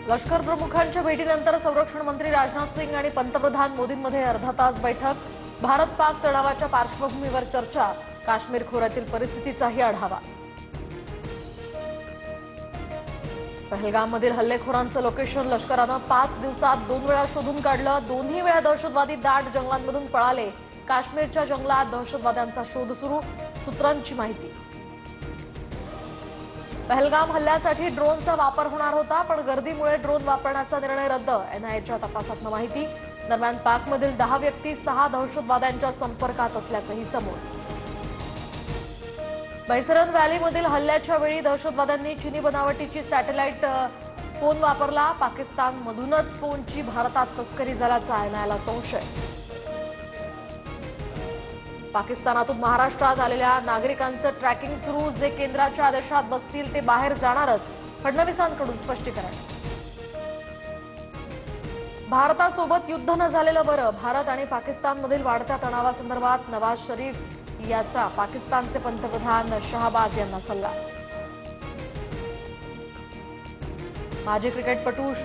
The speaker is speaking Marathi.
लष्कर प्रमुखांच्या भेटीनंतर संरक्षण मंत्री राजनाथ सिंग आणि पंतप्रधान मोदींमध्ये अर्धा तास बैठक. भारत पाक तणावाच्या पार्श्वभूमीवर चर्चा. काश्मीर खोऱ्यातील परिस्थितीचाही आढावा. पहलगाममधील हल्लेखोरांचं लोकेशन लष्करानं 5 दिवसात 2 वेळा शोधून काढलं. दोन्ही वेळा दहशतवादी दाट जंगलांमधून पळाले. काश्मीरच्या जंगलात दहशतवाद्यांचा शोध सुरू. सूत्रांची माहिती. पहलगाम हल्ल्यासाठी ड्रोनचा वापर होणार होता, पण गर्दीमुळे ड्रोन वापरण्याचा निर्णय रद्द. एनआयएच्या तपासातनं माहिती. दरम्यान पाकमधील 10 व्यक्ती 6 दहशतवाद्यांच्या संपर्कात असल्याचंही समोर. बैसरन व्हॅलीमधील हल्ल्याच्या वेळी दहशतवाद्यांनी चिनी बनावटीची सॅटेलाइट फोन वापरला. पाकिस्तानमधूनच फोनची भारतात तस्करी झाल्याचा एनआयएला संशय. पाकिस्तानातून महाराष्ट्रात आलेल्या नागरिकांचं ट्रॅकिंग सुरू. जे केंद्राच्या आदेशात बसतील ते बाहेर जाणारच. फडणवीसांकडून स्पष्टीकरण. भारतासोबत युद्ध न झालेलं बरं. भारत आणि पाकिस्तानमधील वाढत्या तणावासंदर्भात नवाज शरीफ याचा पाकिस्तानचे पंतप्रधान शहबाज यांना सल्ला. माजी क्रिकेटपटू